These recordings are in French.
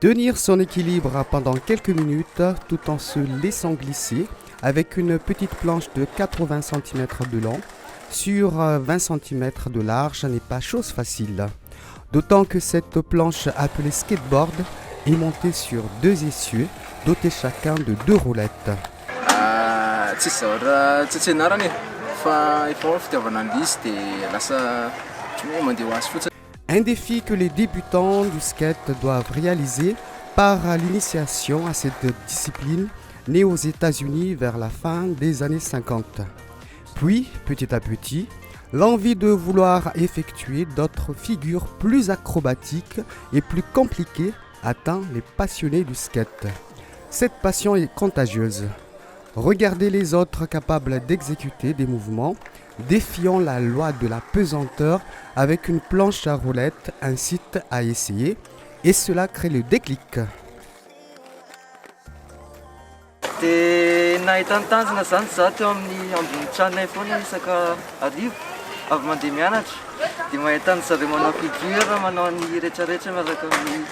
Tenir son équilibre pendant quelques minutes tout en se laissant glisser avec une petite planche de 80 cm de long sur 20 cm de large n'est pas chose facile. D'autant que cette planche appelée skateboard est montée sur deux essieux dotés chacun de deux roulettes. Un défi que les débutants du skate doivent réaliser par l'initiation à cette discipline née aux États-Unis vers la fin des années 50. Puis, petit à petit, l'envie de vouloir effectuer d'autres figures plus acrobatiques et plus compliquées atteint les passionnés du skate. Cette passion est contagieuse. Regarder les autres capables d'exécuter des mouvements défiant la loi de la pesanteur avec une planche à roulettes incite à essayer et cela crée le déclic. Nahita ny tanjona zany za teo amin'ny ambony tranonay foana isaka arivo avy mandeha mianatra dia mahita ny zareo manao figure, manao ny rehetrarehetra miaraka amin'ny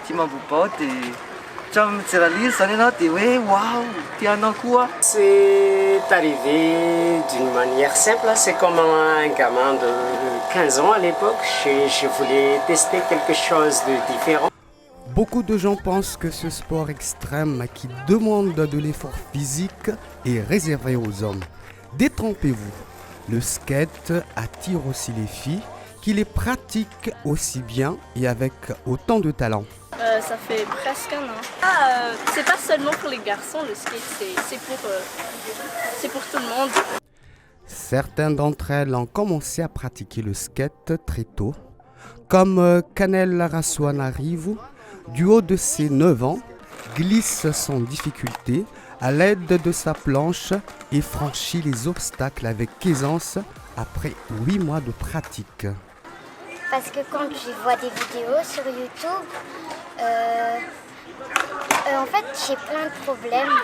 team ambobao dia hatramin'ny mijery liry zany ianao dia hoe waouh, tianao koa. C'est arrivé d'une manière simple, c'est comme un gamin de 15 ans à l'époque, je voulais tester quelque chose de différent. Beaucoup de gens pensent que ce sport extrême qui demande de l'effort physique est réservé aux hommes. Détrompez-vous, le skate attire aussi les filles qui les pratiquent aussi bien et avec autant de talent. Ça fait presque un an. C'est pas seulement pour les garçons, le skate, c'est pour tout le monde. Certains d'entre elles ont commencé à pratiquer le skate très tôt, comme Kanel Raswanarivu, du haut de ses 9 ans, glisse sans difficulté à l'aide de sa planche et franchit les obstacles avec aisance après 8 mois de pratique. Parce que quand je vois des vidéos sur YouTube, en fait j'ai plein de problèmes,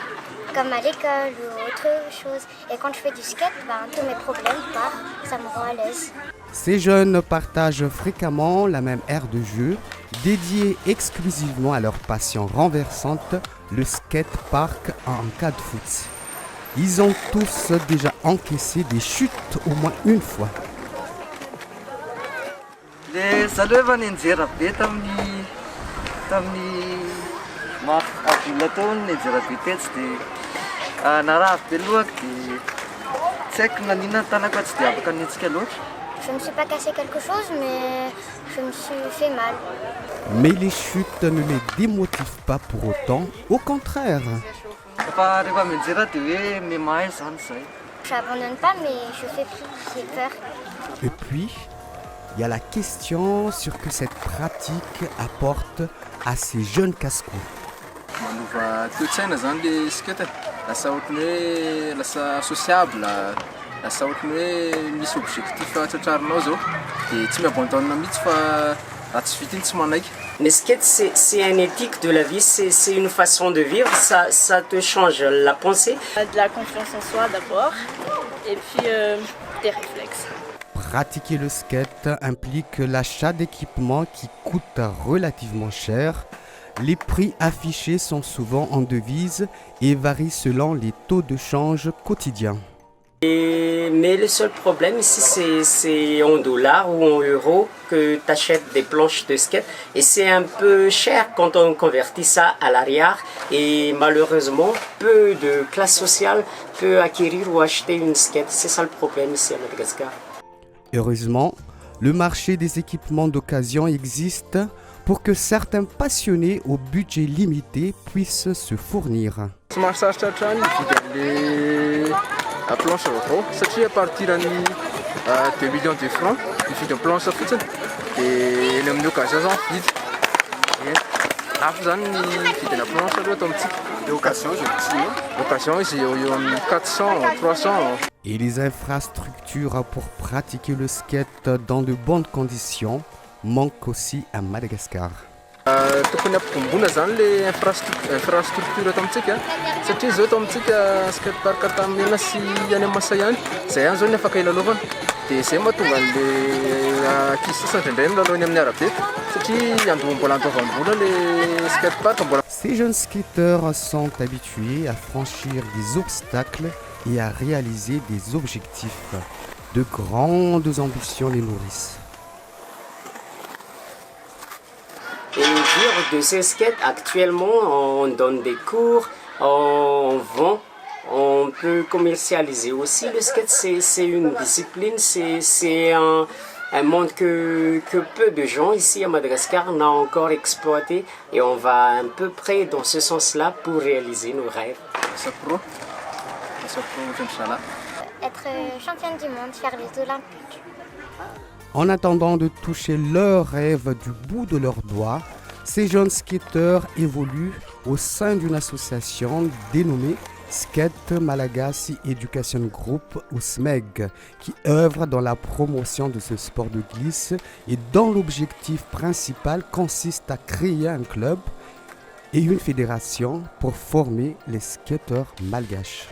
comme à l'école ou autre chose. Et quand je fais du skate, tous mes problèmes partent, ça me rend à l'aise. Ces jeunes partagent fréquemment la même aire de jeu, dédiée exclusivement à leur passion renversante, le skatepark en cas de foot. Ils ont tous déjà encaissé des chutes au moins une fois. Dia zareo efa nianjera be tamin'ny avola tao ny nianjera be tetsy dia narary be lohako dia tsy haiko nanina ny tanako tsy dia afaka niantsika loatra. Je ne me suis pas cassé quelque chose, mais je me suis fait mal. Mais les chutes ne les démotivent pas pour autant, au contraire. Fa rehefa mianjera dia hoe memahay zany izay. Je n'abandonne pas, mais je fais plus, j'ai peur. Et puis, il y a la question sur que cette pratique apporte à ces jeunes casse-cou. Manova toe-tsaina zany le skate, lasa ohatran'ny hoe lasa sociable, lasa ohatran'ny hoe misy objectif tratrarinao zao dia tsy miabandonina mihitsy fa raha tsy vita iny tsy manaiky. Le skate, c'est une éthique de la vie, c'est une façon de vivre, ça te change la pensée. De la confiance en soi d'abord, et puis des réflexes. Pratiquer le skate implique l'achat d'équipements qui coûtent relativement cher. Les prix affichés sont souvent en devises et varient selon les taux de change quotidiens. Mais le seul problème ici, c'est en dollars ou en euros que tu achètes des planches de skate. Et c'est un peu cher quand on convertit ça à l'arrière. Et malheureusement, peu de classe sociale peut acquérir ou acheter une skate. C'est ça le problème ici à Madagascar. Heureusement, le marché des équipements d'occasion existe pour que certains passionnés au budget limité puissent se fournir. Somary sarotra hatrany mividy an'le planche vaovao satria à partir ny 2 millions de francs mividy planche fotsiny dia eny amin'ny occasion zany vidy. Lafo zany ny vidina planche aloha atao amintsika. L'occasion izy eo amin'ny 400, 300. Et les infrastructures pour pratiquer le skate dans de bonnes conditions manquent aussi à Madagascar. Tokony ampitomboina zany le infrastructure eto amintsika satria zao eto amintsika skatepark tamena sy any amin'ny Masay ihany zay ihany zao ny afaka ilalaovana dia zay mahatonga an'le ankizy sasany indrindray milalao eny amin'ny arabe satria mbola andoavam-bola le skatepark mbola. Ces jeunes skateurs sont habitués à franchir des obstacles et à réaliser des objectifs. De grandes ambitions les nourrissent. Et dire de ces skates, actuellement, on donne des cours, on vend, on peut commercialiser aussi. Le skate, c'est une discipline, c'est un monde que peu de gens ici à Madagascar n'ont encore exploité. Et on va à peu près dans ce sens-là pour réaliser nos rêves. Être championne du monde, faire les Olympiques. En attendant de toucher leurs rêves du bout de leurs doigts, ces jeunes skateurs évoluent au sein d'une association dénommée Skate Malagasy Education Group ou SMEG, qui œuvre dans la promotion de ce sport de glisse et dont l'objectif principal consiste à créer un club et une fédération pour former les skateurs malgaches.